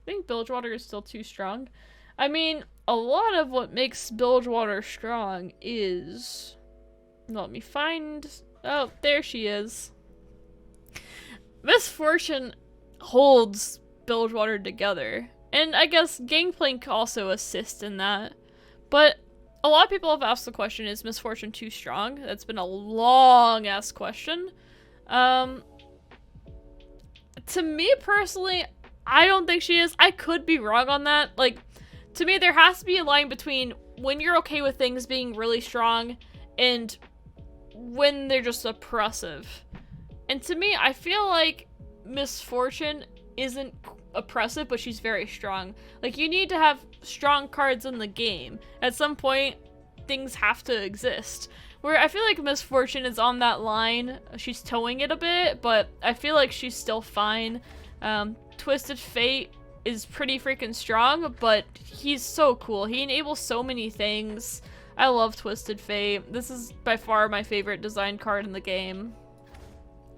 I think Bilgewater is still too strong. I mean, a lot of what makes Bilgewater strong is... Let me find... Oh, there she is. Misfortune holds Bilgewater together. And I guess Gangplank also assists in that. But a lot of people have asked the question, is Misfortune too strong? That's been a long-ass question. To me personally, I don't think she is. I could be wrong on that. Like, to me, there has to be a line between when you're okay with things being really strong and when they're just oppressive. And to me, I feel like Misfortune isn't oppressive, but she's very strong. Like, you need to have strong cards in the game. At some point, things have to exist. Where I feel like Misfortune is on that line. She's towing it a bit, but I feel like she's still fine. Twisted Fate is pretty freaking strong, but he's so cool. He enables so many things. I love Twisted Fate. This is by far my favorite design card in the game.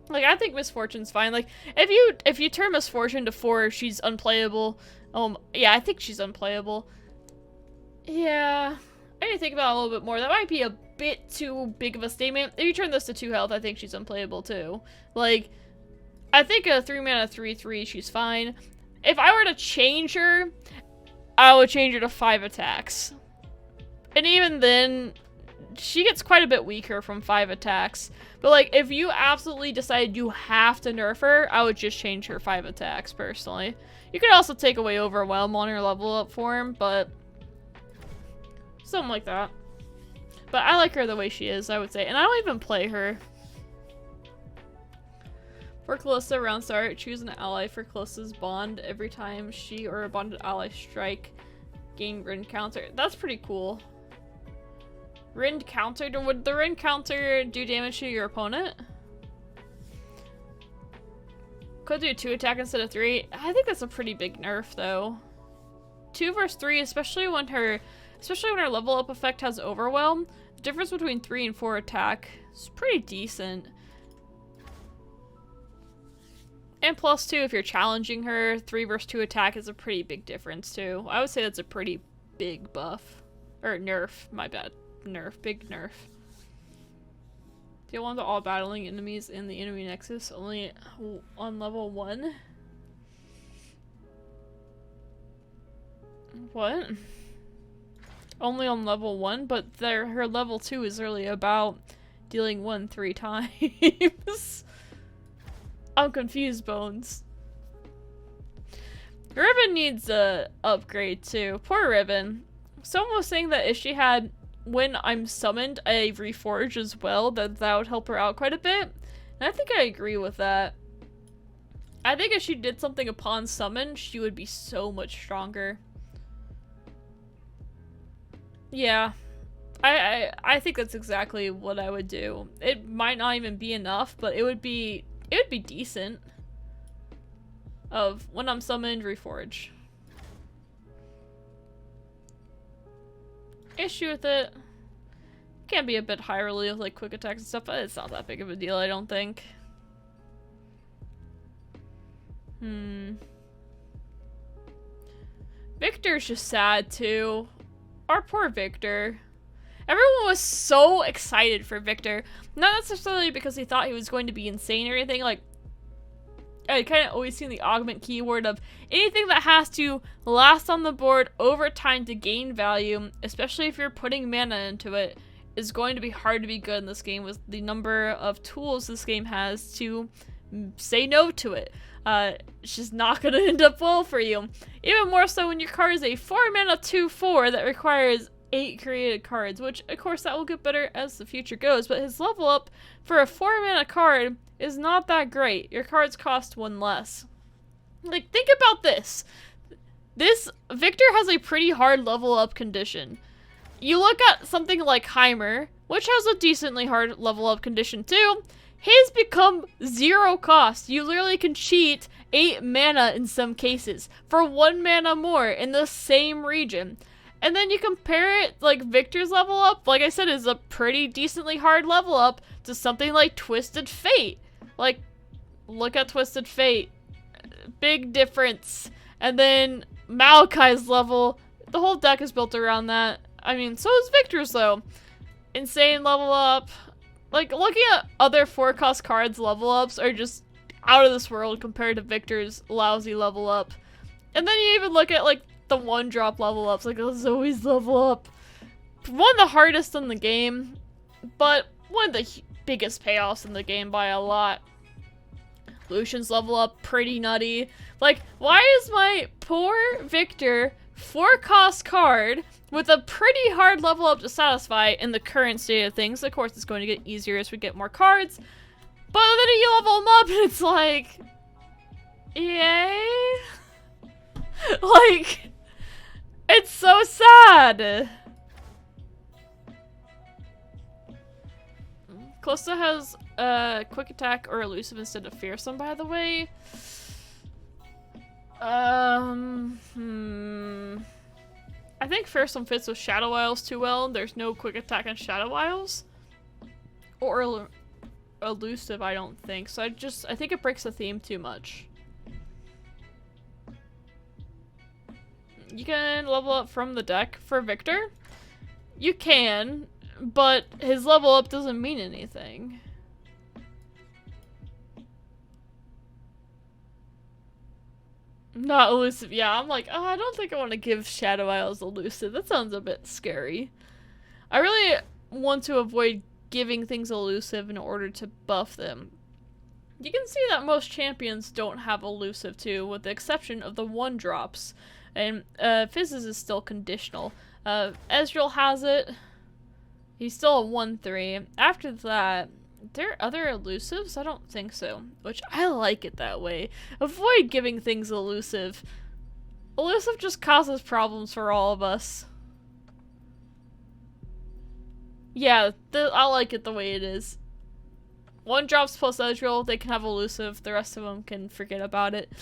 Like, I think Misfortune's fine. Like, if you turn Misfortune to 4, she's unplayable. Yeah, I think she's unplayable. Yeah, I need to think about it a little bit more. That might be a bit too big of a statement. If you turn this to 2 health, I think she's unplayable too. Like, I think a 3 mana 3/3, she's fine. If I were to change her, I would change her to 5 attacks. And even then, she gets quite a bit weaker from 5 attacks. But like, if you absolutely decided you have to nerf her, I would just change her 5 attacks, personally. You could also take away Overwhelm on her level up form, but something like that. But I like her the way she is, I would say. And I don't even play her. For Kalista, round start, choose an ally for Kalista's bond. Every time she or a bonded ally strike, gain Rend counter. That's pretty cool. Rend counter? Would the Rend counter do damage to your opponent? Could do 2 attack instead of 3. I think that's a pretty big nerf, though. 2 versus 3, especially when her level up effect has Overwhelm. The difference between 3 and 4 attack is pretty decent. And plus 2, if you're challenging her, 3 versus 2 attack is a pretty big difference, too. I would say that's a pretty big buff. Or nerf, my bad. Nerf, big nerf. Deal 1 to all battling enemies in the enemy nexus, only on level 1. What? Only on level 1, but her level 2 is really about dealing 1 3 times. I'm confused, Bones. Ribbon needs a upgrade too. Poor Ribbon. Someone was saying that if she had, when I'm summoned, a Reforge as well, that would help her out quite a bit. And I think I agree with that. I think if she did something upon summon, she would be so much stronger. Yeah. I think that's exactly what I would do. It might not even be enough, but it would be decent. Of when I'm summoned, Reforge. Issue with it. Can be a bit high relief, like quick attacks and stuff, but it's not that big of a deal, I don't think. Victor's just sad too. Our poor Victor. Everyone was so excited for Victor. Not necessarily because he thought he was going to be insane or anything. Like, I kind of always seen the augment keyword of anything that has to last on the board over time to gain value, especially if you're putting mana into it, is going to be hard to be good in this game with the number of tools this game has to say no to it. It's just not going to end up well for you. Even more so when your card is a 4 mana 2/4 that requires 8 created cards, which of course that will get better as the future goes, but his level up for a 4 mana card is not that great. Your cards cost 1 less. Like, think about this. This Victor has a pretty hard level up condition. You look at something like Heimer, which has a decently hard level up condition too. His become 0 cost. You literally can cheat 8 mana in some cases for 1 mana more in the same region. And then you compare it, like, Victor's level up, like I said, is a pretty decently hard level up to something like Twisted Fate. Like, look at Twisted Fate. Big difference. And then Maokai's level, the whole deck is built around that. I mean, so is Victor's though. Insane level up. Like, looking at other 4-cost cards level ups are just out of this world compared to Victor's lousy level up. And then you even look at, like, the 1-drop level ups, like Zoe's level up. One of the hardest in the game, but one of the biggest payoffs in the game by a lot. Lucian's level up, pretty nutty. Like, why is my poor Victor 4-cost card with a pretty hard level up to satisfy in the current state of things? Of course, it's going to get easier as we get more cards. But then you level them up and it's like, yay? Like, it's so sad. Callisto has quick attack or elusive instead of fearsome, by the way. I think fearsome fits with Shadow Isles too well. There's no quick attack on Shadow Isles. Or elusive, I don't think. So I think it breaks the theme too much. You can level up from the deck for Victor. You can, but his level up doesn't mean anything. Not elusive. Yeah, I'm like, oh, I don't think I want to give Shadow Isles elusive. That sounds a bit scary. I really want to avoid giving things elusive in order to buff them. You can see that most champions don't have elusive too, with the exception of the 1-drops. And Fizz's is still conditional. Ezreal has it. He's still a 1/3. After that, there are other elusives? I don't think so. Which, I like it that way. Avoid giving things elusive. Elusive just causes problems for all of us. Yeah, I like it the way it is. 1-drops plus Ezreal, they can have elusive. The rest of them can forget about it.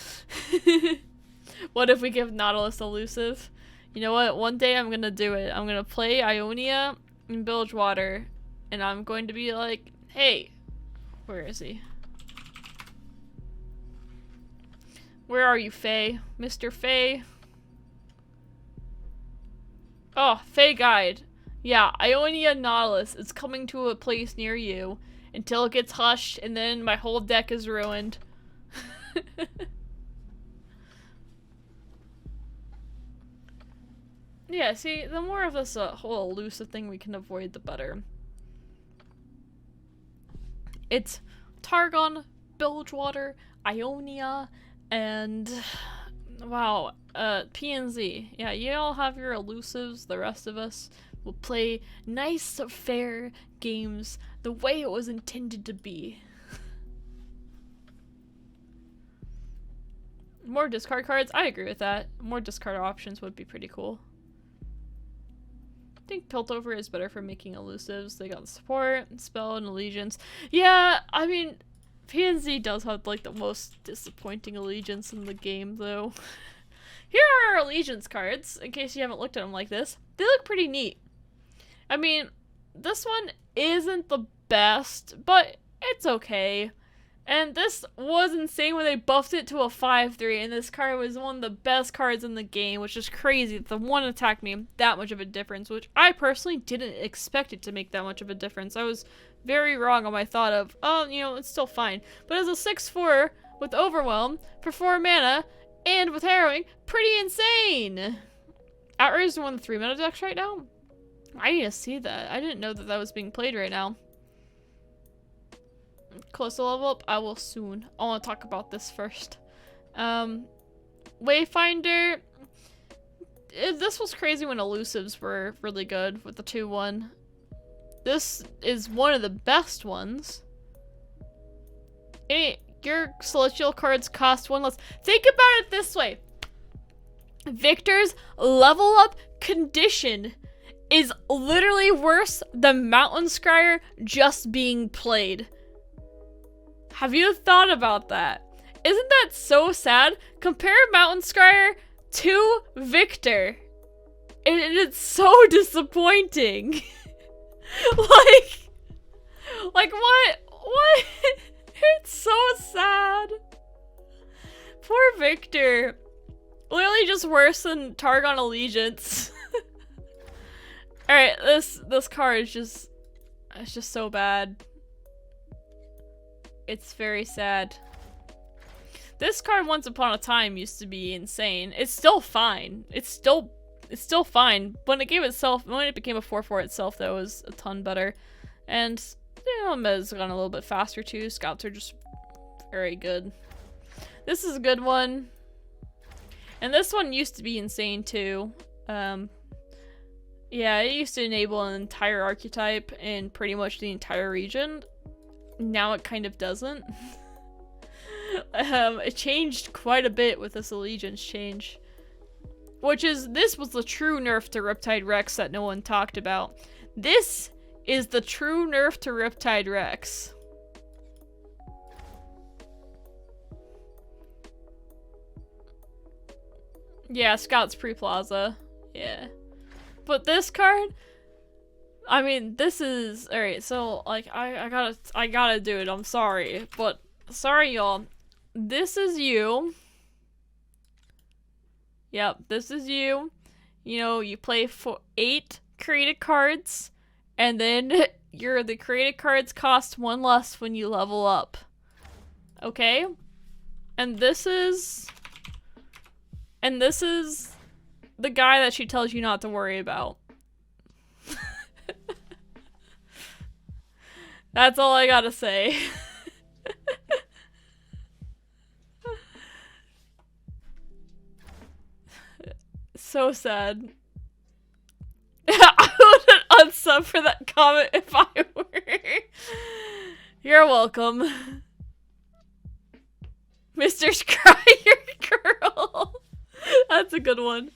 What if we give Nautilus elusive? You know what? One day I'm gonna do it. I'm gonna play Ionia in Bilgewater, and I'm going to be like, hey, where is he? Where are you, Faye? Mr. Faye? Oh, Faye Guide. Yeah, Ionia Nautilus is coming to a place near you until it gets hushed, and then my whole deck is ruined. Yeah, see, the more of this whole elusive thing we can avoid, the better. It's Targon, Bilgewater, Ionia, and wow, PNZ. Yeah, you all have your elusives. The rest of us will play nice, fair games the way it was intended to be. More discard cards? I agree with that. More discard options would be pretty cool. I think Piltover is better for making elusives. They got support, spell, and allegiance. Yeah, I mean, PNZ does have like the most disappointing allegiance in the game, though. Here are our allegiance cards, in case you haven't looked at them like this. They look pretty neat. I mean, this one isn't the best, but it's okay. And this was insane when they buffed it to a 5/3, and this card was one of the best cards in the game, which is crazy that the one attacked me that much of a difference, which I personally didn't expect it to make that much of a difference. I was very wrong on my thought of, oh, you know, it's still fine. But as a 6/4 with Overwhelm for 4 mana and with Harrowing, pretty insane! Outrage is one of the 3-mana decks right now? I need to see that. I didn't know that that was being played right now. Close to level up, I will soon. I want to talk about this first. Wayfinder. This was crazy when elusives were really good with the 2/1. This is one of the best ones. Your celestial cards cost 1 less. Think about it this way. Victor's level up condition is literally worse than Mountain Scryer just being played. Have you thought about that? Isn't that so sad? Compare Mountain Scryer to Victor. It's so disappointing. like what? What? It's so sad. Poor Victor. Literally just worse than Targon Allegiance. Alright, this card is just... It's just so bad. It's very sad. This card once upon a time used to be insane. It's still fine. It's still fine. When it became a 4/4 itself, though, it was a ton better. And, you know, Mez gone a little bit faster too. Scouts are just very good. This is a good one. And this one used to be insane too. Yeah, it used to enable an entire archetype in pretty much the entire region. Now it kind of doesn't. It changed quite a bit with this Allegiance change. This was the true nerf to Riptide Rex that no one talked about. This is the true nerf to Riptide Rex. Yeah, Scout's pre-Plaza. Yeah. But this card, I mean, this is alright. So like, I gotta do it. I'm sorry, but sorry, y'all. This is you. Yep, this is you. You know, you play for 8 created cards, and then the created cards cost 1 less when you level up. Okay, and this is the guy that she tells you not to worry about. That's all I gotta say. So sad. I wouldn't unsub for that comment if I were. You're welcome. Mr. Scryer Girl. That's a good one.